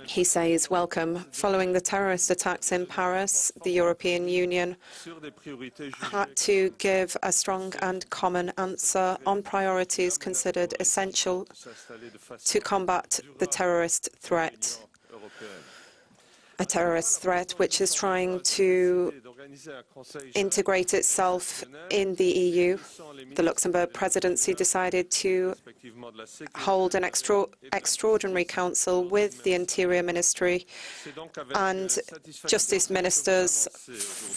He says, welcome. Following the terrorist attacks in Paris, the European Union had to give a strong and common answer on priorities considered essential to combat the terrorist threat. A terrorist threat which is trying to integrate itself in the EU. The Luxembourg presidency decided to hold an extraordinary council with the Interior Ministry and justice ministers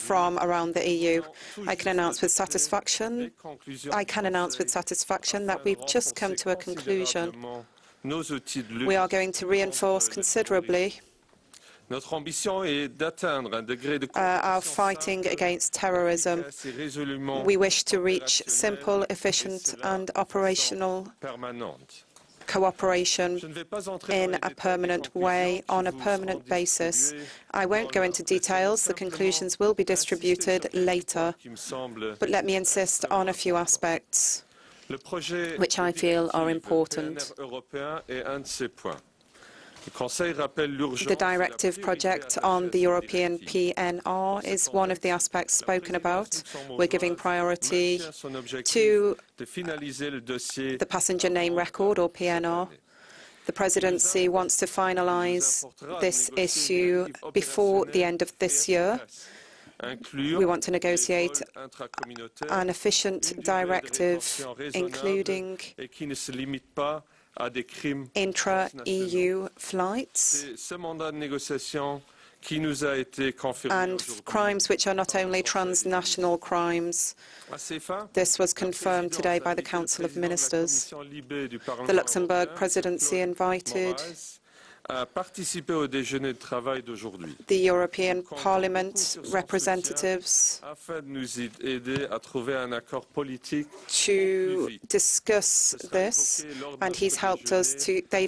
from around the EU. I can announce with satisfaction that we've just come to a conclusion. We are going to reinforce considerably our fighting against terrorism. We wish to reach simple, efficient and operational cooperation in a permanent way, on a permanent basis. I won't go into details. The conclusions will be distributed later. But let me insist on a few aspects which I feel are important. The directive project on the European PNR is one of the aspects spoken about. We're giving priority to the passenger name record, or PNR. The presidency wants to finalise this issue before the end of this year. We want to negotiate an efficient directive, including intra-EU flights and crimes which are not only transnational crimes. This was confirmed today by the Council of Ministers. The Luxembourg presidency invited the European Parliament representatives to discuss this, and they've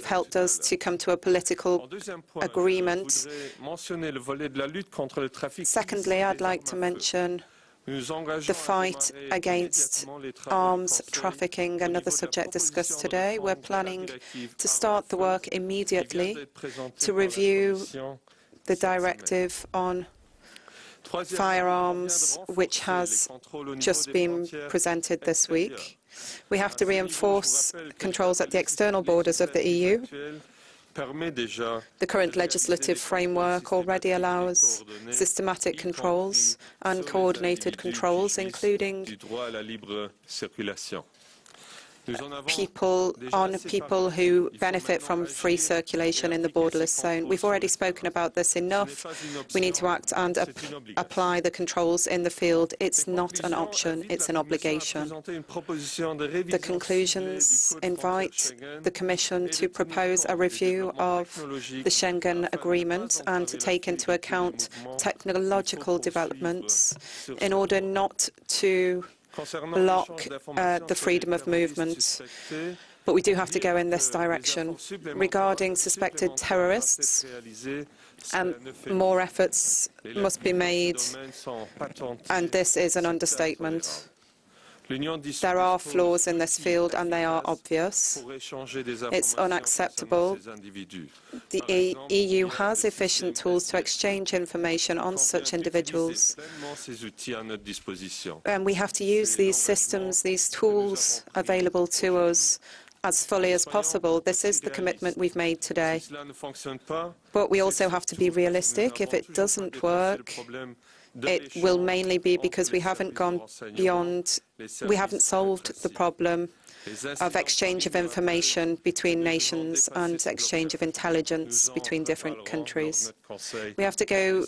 helped us to come to a political agreement. Secondly, I'd like to mention the fight against arms trafficking, another subject discussed today. We're planning to start the work immediately to review the directive on firearms, which has just been presented this week. We have to reinforce controls at the external borders of the EU. The current legislative framework already allows systematic controls and coordinated controls, including people who benefit from free circulation in the borderless zone. We've already spoken about this enough. We need to act and apply the controls in the field. It's not an option, it's an obligation. The conclusions invite the Commission to propose a review of the Schengen Agreement and to take into account technological developments in order not to block the freedom of movement. But we do have to go in this direction. Regarding suspected terrorists, more efforts must be made, and this is an understatement. There are flaws in this field, and they are obvious. It's unacceptable. The EU has efficient tools to exchange information on such individuals. And we have to use these systems, these tools available to us as fully as possible. This is the commitment we've made today. But we also have to be realistic. If it doesn't work, it will mainly be because we haven't gone beyond, we haven't solved the problem of exchange of information between nations and exchange of intelligence between different countries. We have to go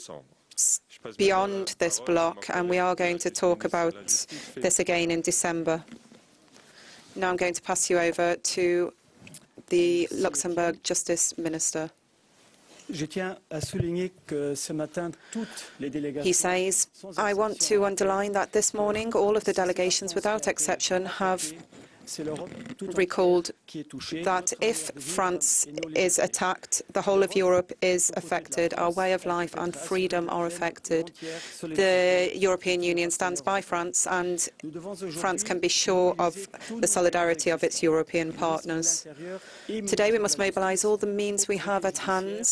beyond this block, and we are going to talk about this again in December. Now I'm going to pass you over to the Luxembourg Justice Minister. He says, I want to underline that this morning all of the delegations without exception have recalled that if France is attacked, the whole of Europe is affected. Our way of life and freedom are affected. The European Union stands by France, and France can be sure of the solidarity of its European partners. Today we must mobilise all the means we have at hand,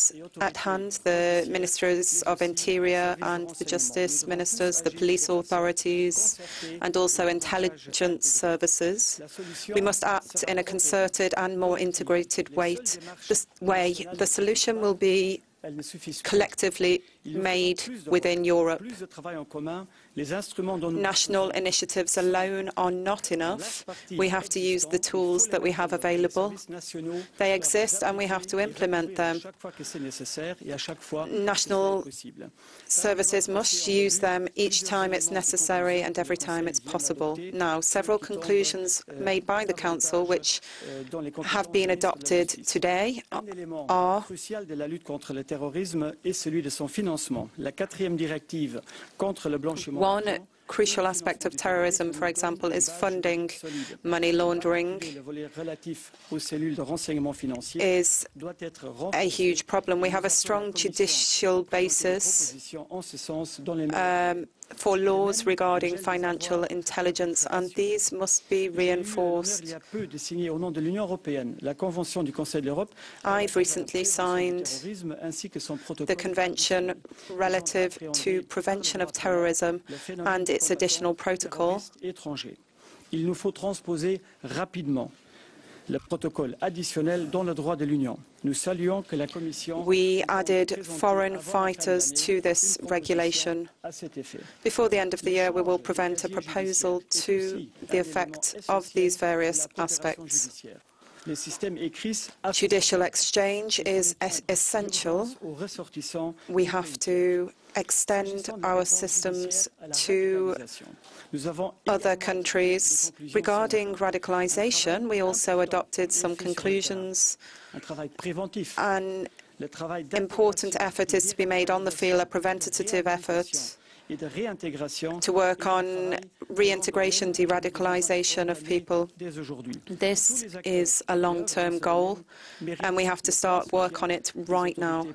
the Ministers of Interior and the Justice Ministers, the police authorities, and also intelligence services. We must act in a concerted and more integrated way. The solution will be collectively made within Europe. National initiatives alone are not enough. We have to use the tools that we have available. They exist and we have to implement them. National services must use them each time it's necessary and every time it's possible. Now, several conclusions made by the Council, which have been adopted today, are one crucial aspect of terrorism, for example, is funding. Money laundering is a huge problem. We have a strong judicial basis for laws regarding financial intelligence, and these must be reinforced. I've recently signed the Convention relative to prevention of terrorism and its additional protocol. Il nous faut transposer rapidement le protocole additionnel dans le droit de l'Union. Nous saluons que la Commission We added foreign fighters to this regulation. Before the end of the year, we will present a proposal to the effect of these various aspects. Judicial exchange is essential. We have to extend our systems to other countries. Regarding radicalization, we also adopted some conclusions. An important effort is to be made on the field, a preventative effort to work on reintegration, de-radicalization of people. This is a long-term goal, and we have to start work on it right now.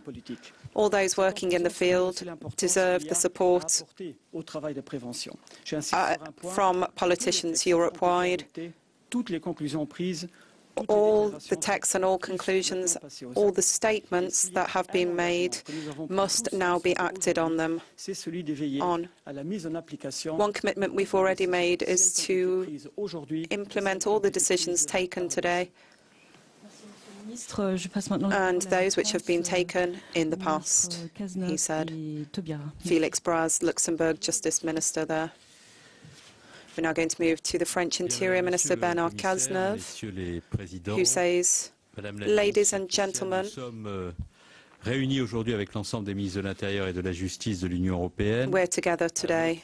All those working in the field deserve the support from politicians Europe-wide. All the texts and all conclusions, all the statements that have been made must now be acted on them. One commitment we've already made is to implement all the decisions taken today and those which have been taken in the past, he said. Felix Braz, Luxembourg Justice Minister there. We're now going to move to the French Interior Minister, Bernard Cazeneuve, who says, ladies and gentlemen, réunis aujourd'hui avec l'ensemble des ministres de l'Intérieur et de la Justice de l'Union européenne. We're together today,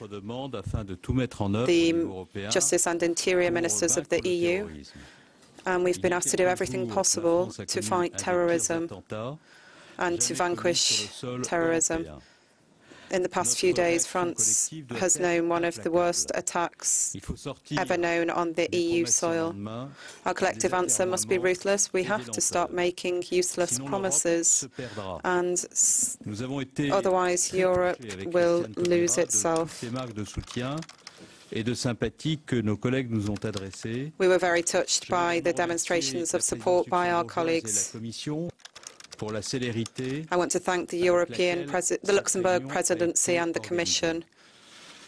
afin de tout mettre en œuvre the Justice and Interior Ministers of the EU, and we've been asked to do everything possible to fight terrorism and to vanquish terrorism. In the past few days, France has known one of the worst attacks ever known on the EU soil. Our collective answer must be ruthless. We have to stop making useless promises, and otherwise Europe will lose itself. We were very touched by the demonstrations of support by our colleagues. I want to thank the Luxembourg Presidency and the Commission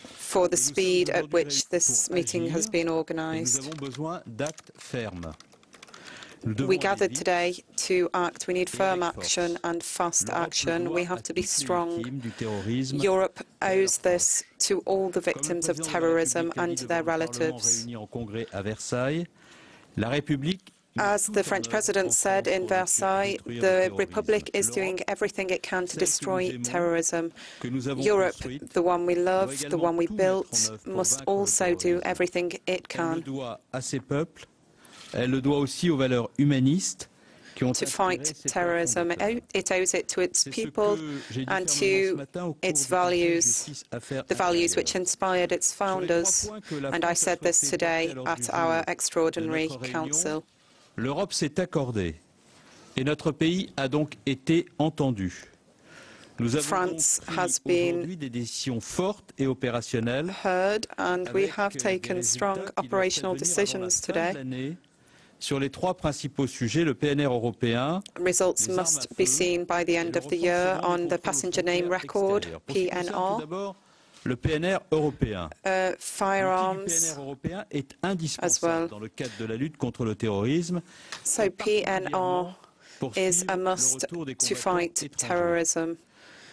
for the speed at which this meeting has been organised. We gathered today to act. We need firm action and fast action. We have to be strong. Europe owes this to all the victims of terrorism and to their relatives. As the French President said in Versailles, the Republic is doing everything it can to destroy terrorism. Europe, the one we love, the one we built, must also do everything it can. Elle le doit aussi aux valeurs humanistes to fight terrorism. It owes it to its people and to its values, the values which inspired its founders. And I said this today at our Extraordinary Council. L'Europe s'est accordée et notre pays a donc été entendu. Nous avons France pris has been aujourd'hui des décisions fortes et opérationnelles heard, and we avec have des taken strong résultats qui doivent operational advenir avant la decisions fin de today. l'année sur les trois principaux sujets, le PNR européen, Results les armes must à be feu seen by the et end le of the year renforcement on des the contrôles aux passenger name frontières record, extérieures. Pour ce qui concerne tout PNR. d'abord le PNR européen. L'outil du Firearms PNR européen est indispensable as well. dans le cadre de la lutte contre le terrorisme. So et PNR particulièrement pour is suivre a le must retour des to combattants fight étrangers. terrorism,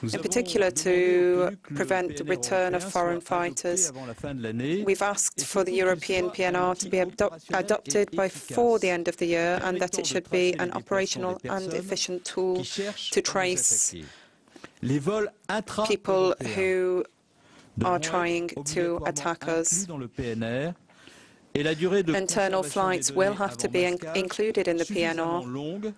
Nous in avons particular demandé to obtenu que le prevent the PNR return of européen foreign soit adopté fighters. avant la fin de l'année We've asked et for the surtout qu'il European soit un PNR to outil be opérationnel adopted et before the efficace, end of the year, and that permettant it de should tracer be les an déplacements operational des and personnes efficient tool qui cherchent to à nous trace attaquer. Les vols people intra-européens who devront are trying être to obligatoirement attack inclus us. dans le PNR et la durée de Internal conservation des flights will données have to avant be masquage included in the suffisamment PNR, longue,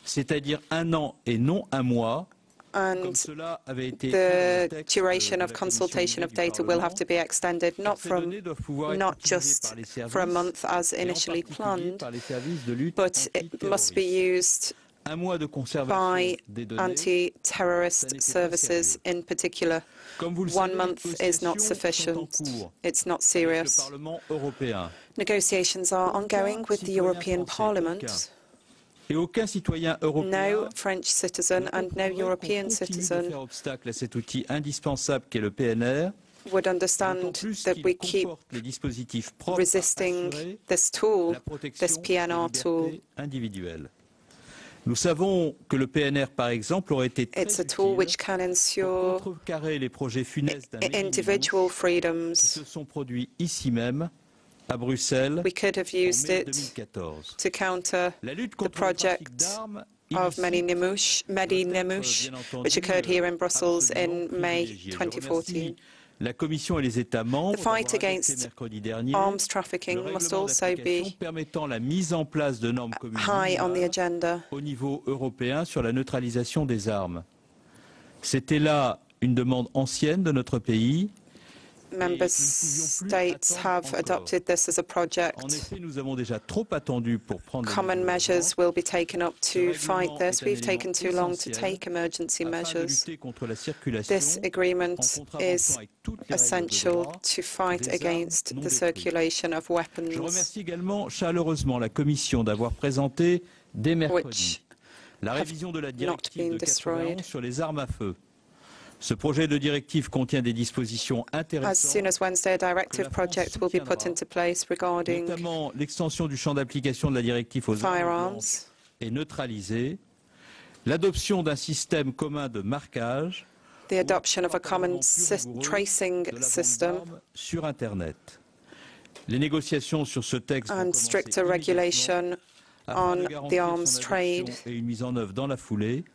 c'est-à-dire 1 an et non 1 mois, and comme cela avait été écrit the dans le texte duration de of la consultation Commission of libre du data will have Parlement, to be extended, car not ces données from doivent pouvoir être not utilisées just par les services, for a month as et en initially particulier planned, par les services de lutte but it must be antiterroriste. used 1 mois de conservation by des données, anti-terrorist ça n'était pas services sérieux. in particular. Comme vous le 1 savez, les month is not négociations sont en sufficient. cours It's not avec le serious. Parlement européen. Negotiations are ongoing with the citoyen European français, Parliament. Et aucun citoyen européen No French citizen and no comprendrait European qu'on continue de citizen faire obstacle à cet outil indispensable qu'est le PNR, would d'autant understand plus that qu'il we keep comporte les dispositifs propres à resisting assurer this tool, la protection this des PNR tool. libertés individuelles. Nous savons que le PNR, par exemple, aurait été très It's a tool utile which can pour ensure contrecarrer les projets funestes d'un Made in individual qui freedoms. se sont produits ici même, à Bruxelles, We could have en used mai it 2014. to counter La lutte the contre le trafic project d'armes of Mehdi illicites Nemouche, doit être, bien which entendu, occurred here in Brussels absolument in May privilégiée. Je 2014. remercie la Commission et les États membres The fight d'avoir adopté against mercredi dernier arms le trafficking must règlement also d'application be permettant la mise en place de normes communes high on the minimales agenda. au niveau européen sur la neutralisation des armes. C'était là une demande ancienne de notre pays. Member states have adopted this as a En project. effet, nous avons déjà trop attendu pour prendre les Common mesures measures urgentes will be taken up to Ce fight règlement this. est un We've élément taken too long to essentiel take emergency afin de measures. lutter contre la circulation This en agreement contravention is avec toutes les règles de essential droit to fight des armes against non the détruites. circulation of Je weapons, remercie également chaleureusement la Commission d'avoir présenté dès mercredi which la révision de la directive been de destroyed. 91 sur les armes à feu. Ce projet de directive contient des dispositions as intéressantes, soon as Wednesday, a directive France project will be put soutiendra, into place regarding notamment l'extension du champ d'application de la directive aux armes blanches firearms, et neutralisées, l'adoption d'un système commun de marquage the adoption of a common plus tracing de la vente system, d'armes sur Internet. Les négociations sur ce texte vont and commencer stricter immédiatement regulation afin on de the garantir arms son trade adoption et une mise en œuvre dans la foulée.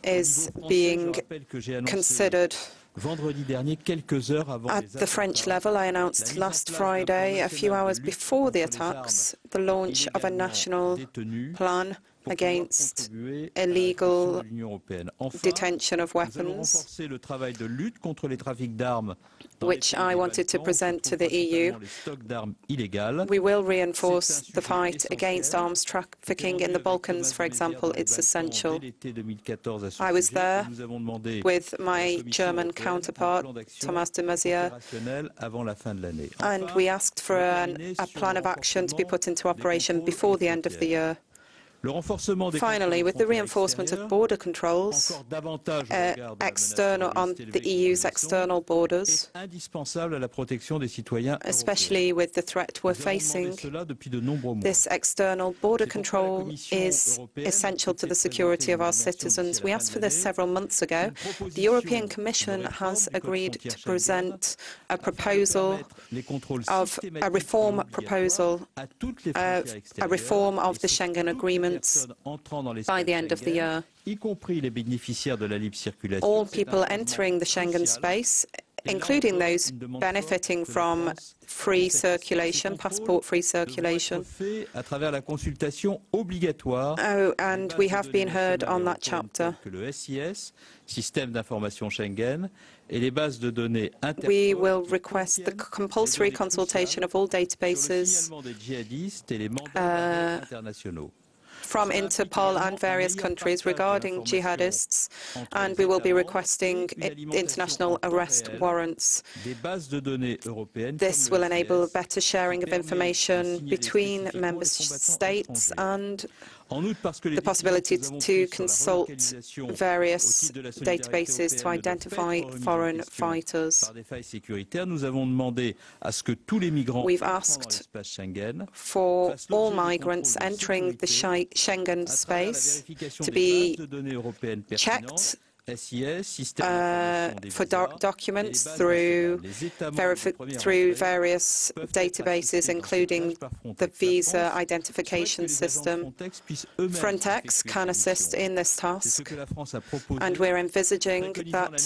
Au is niveau français, je being rappelle que j'ai annoncé considered. vendredi dernier, quelques heures avant At les the French attentats, level, I announced last Friday, a few hours before the attacks, the launch of a national plan against illegal detention of weapons, le travail de lutte contre les trafics d'armes which I wanted to present to the EU. We will reinforce the fight against arms trafficking in the Balkans, for example. It's essential. I was there with my German counterpart, Thomas de Maizière, and we asked for a plan of action to be put into operation before the end of the year. Finally, with the reinforcement of border controls external on the EU's external borders, especially with the threat we're facing, this external border control is essential to the security of our citizens. We asked for this several months ago. The European Commission has agreed to present a proposal of a reform proposal, a reform of the Schengen Agreement by the end of the year. All people entering the Schengen space, including those benefiting from free circulation, passport-free circulation. À travers la consultation obligatoire. Oh, and we have been heard on that chapter. Que le SIS, Système d'information Schengen, et les bases de données We will request the compulsory consultation of all databases from Interpol and various countries regarding jihadists, and we will be requesting international arrest warrants. This will enable a better sharing of information between member states and the possibility to consult various databases to identify foreign fighters. We've asked for all migrants entering the Schengen space to be checked for documents through various databases, including the visa identification system. Frontex can assist in this task, and we're envisaging that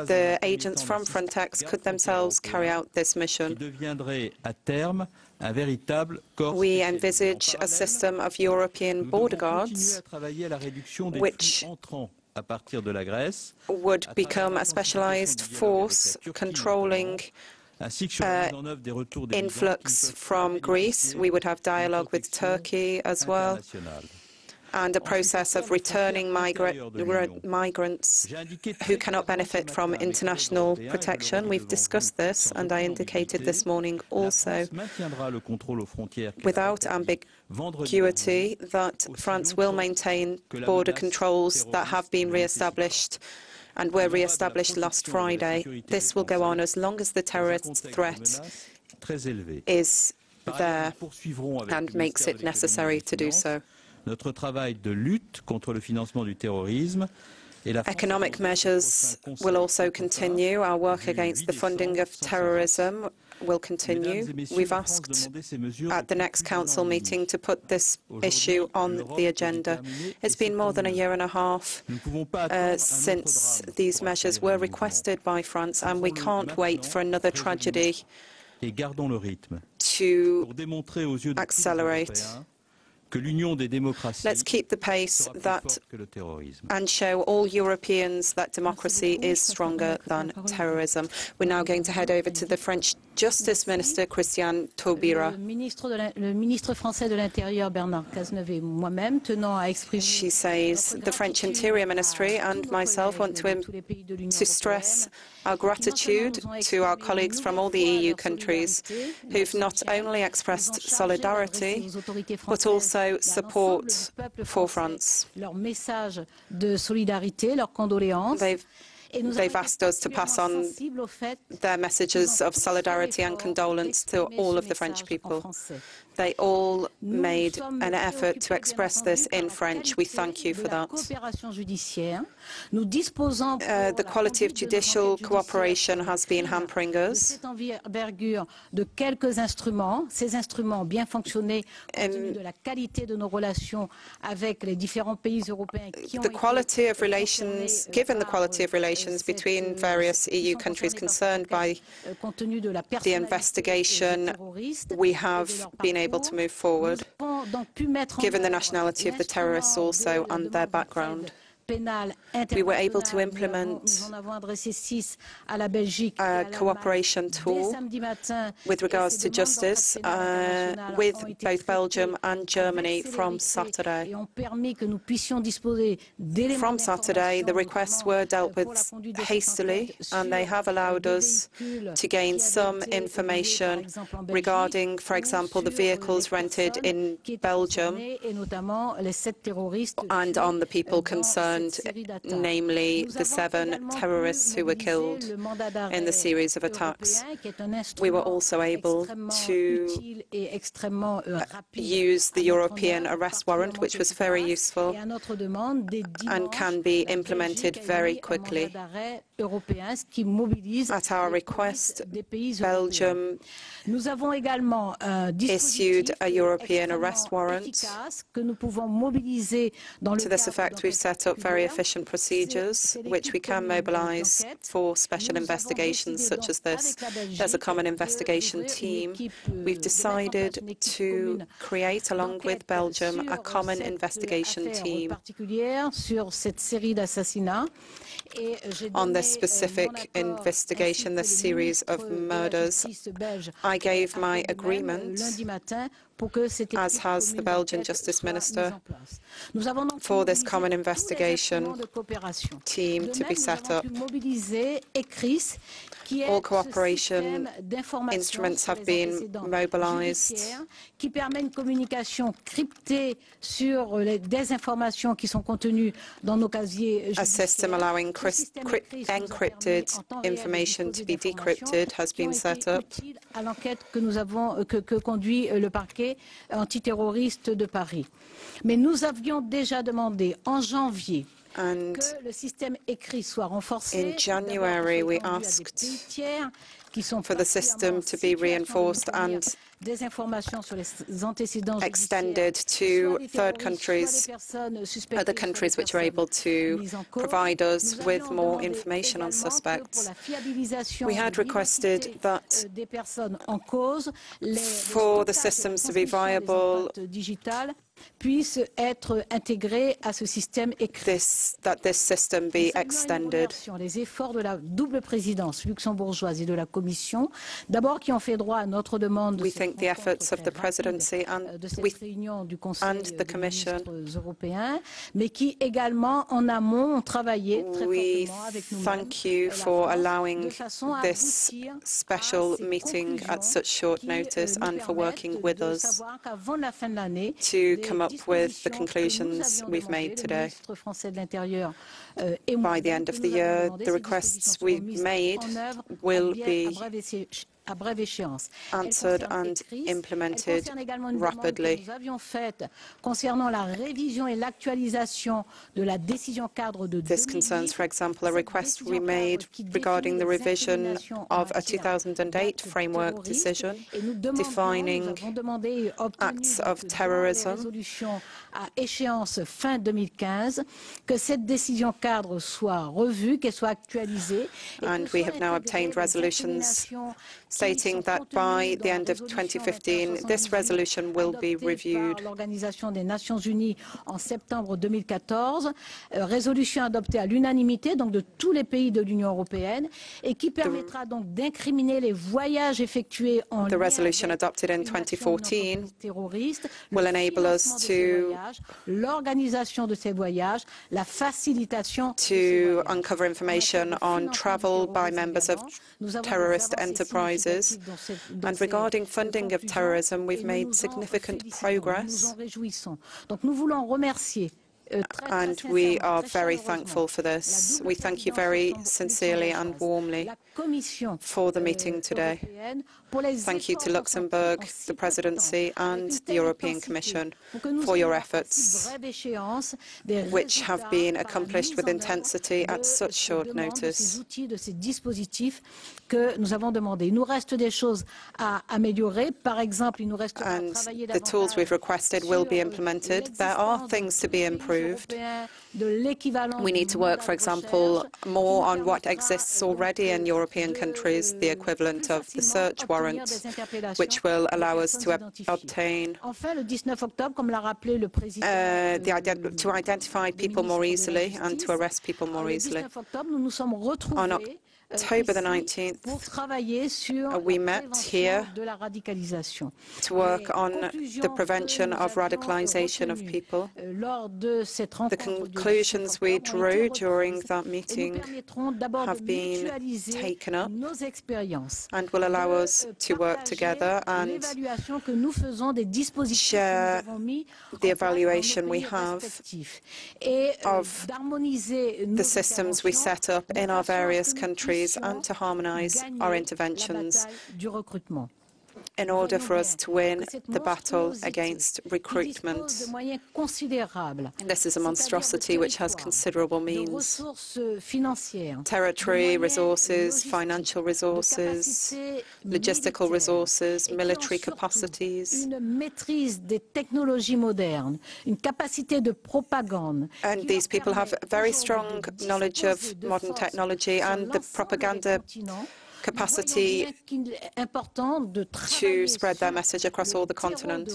the agents from Frontex could themselves carry out this mission. We envisage a system of European border guards which would become a specialized force controlling influx from Greece. We would have dialogue with Turkey as well, and a process of returning migrants who cannot benefit from international protection. We've discussed this, and I indicated this morning also, without ambiguity, that France will maintain border controls that have been re-established and were re-established last Friday. This will go on as long as the terrorist threat is there and makes it necessary to do so. Notre travail de lutte contre le financement du terrorisme. Economic measures will also continue. Our work against the funding of terrorism will continue. We've asked at the next Council meeting to put this issue on the agenda. It's been more than a year and a half since these measures were requested by France, and we can't wait for another tragedy to accelerate. Let's keep the pace and show all Europeans that democracy is stronger than terrorism. We're now going to head over to the French Justice Minister, Christiane Taubira. Le ministre français de l'Intérieur, Bernard Cazeneuve, et moi-même, tenant à exprimer... She says the French Interior Ministry and myself want to stress our gratitude to our colleagues from all the EU countries who've not only expressed solidarity, but also support for France. They've asked us to pass on their messages of solidarity and condolence to all of the French people. They all made an effort to express this in French. We thank you for that. The quality of judicial cooperation has been hampering us. The quality of relations, given the quality of relations between various EU countries concerned by the investigation, we have been able to move forward, given the nationality of the terrorists also and their background. We were able to implement a cooperation tool with regards to justice with both Belgium and Germany from Saturday. From Saturday, the requests were dealt with hastily, and they have allowed us to gain some information regarding, for example, the vehicles rented in Belgium and on the people concerned, namely the 7 terrorists who were killed in the series of attacks. We were also able to use the European arrest warrant, which was very useful and can be implemented very quickly. At our request, Belgium issued a European arrest warrant. To this effect, we've set up very efficient procedures which we can mobilise for special investigations such as this. There's a common investigation team. We've decided to create, along with Belgium, a common investigation team on this specific investigation, this series of murders. I gave my agreement, as has the Belgian Justice Minister, for this common investigation team to be set up. All cooperation instruments have been mobilised. A system allowing encrypted information to be decrypted has been set up. À l'enquête que conduit le parquet antiterroriste de Paris. Mais nous avions déjà demandé en janvier que le système écrit soit renforcé. In January, we asked for the system to be reinforced and extended to third countries, other countries which are able to provide us with more information on suspects. We had requested that for the systems to be viable, puisse être intégré à ce système écrit. That this system be extended. Les efforts de la double présidence luxembourgeoise et de la Commission, d'abord qui ont fait droit à notre demande de think the efforts of the presidency and the Commission, européen, mais qui également en amont ont travaillé très fortement avec nous. Thank you for allowing this special meeting at such short notice and for working with us to come up with the conclusions we've made today. By the end of the year, the requests we've made will be answered and implemented rapidly. This concerns, for example, a request we made regarding the revision of a 2008 framework decision defining acts of terrorism. À échéance fin 2015, que cette décision cadre soit revue, qu'elle soit actualisée. And we have now obtained resolutions stating that by the end of 2015, this resolution will be reviewed. L'Organisation des Nations Unies en septembre 2014, résolution adoptée à l'unanimité donc de tous les pays de l'Union européenne et qui permettra donc d'incriminer les voyages effectués en The resolution adopted in 2014 will enable us to l'organisation de ces voyages, la facilitation to uncover information on travel by members of terrorist enterprises. And regarding funding of terrorism, we've made significant progress. Donc nous voulons remercier and we are very thankful for this. We thank you very sincerely and warmly for the meeting today. Thank you to Luxembourg, the Presidency and the European Commission for your efforts, which have been accomplished with intensity at such short notice. Que nous avons demandé. Il nous reste des choses à améliorer. Par exemple, il nous reste à travailler the tools we've requested will be implemented. There are things to be improved. We need to work, for example, more on what exists already in European countries, the equivalent of the search warrant, which will allow us to obtain to identify people more easily and to arrest people more easily. On October the 19th, we met here to work on the prevention of radicalization of people. The conclusions we drew during that meeting have been taken up and will allow us to work together and share the evaluation we have of the systems we set up in our various countries and to harmonise our interventions in order for us to win the battle against recruitment. This is a monstrosity which has considerable means: territory, resources, financial resources, logistical resources, military capacities. And these people have very strong knowledge of modern technology and the propaganda capacity to spread their message across all the continent.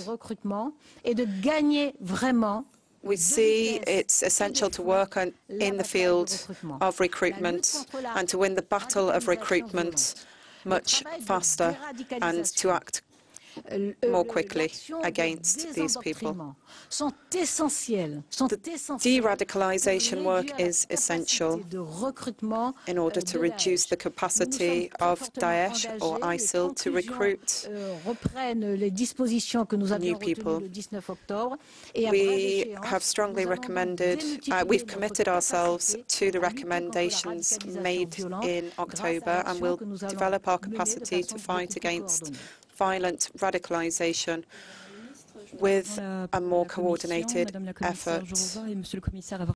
We see it's essential to work in the field of recruitment and to win the battle of recruitment much faster and to act more quickly against these people. The de-radicalization work is essential in order to reduce the capacity of Daesh or ISIL to recruit new people. We have strongly recommended, we've committed ourselves to the recommendations made in October, and will develop our capacity to fight against violent radicalization with a more coordinated effort.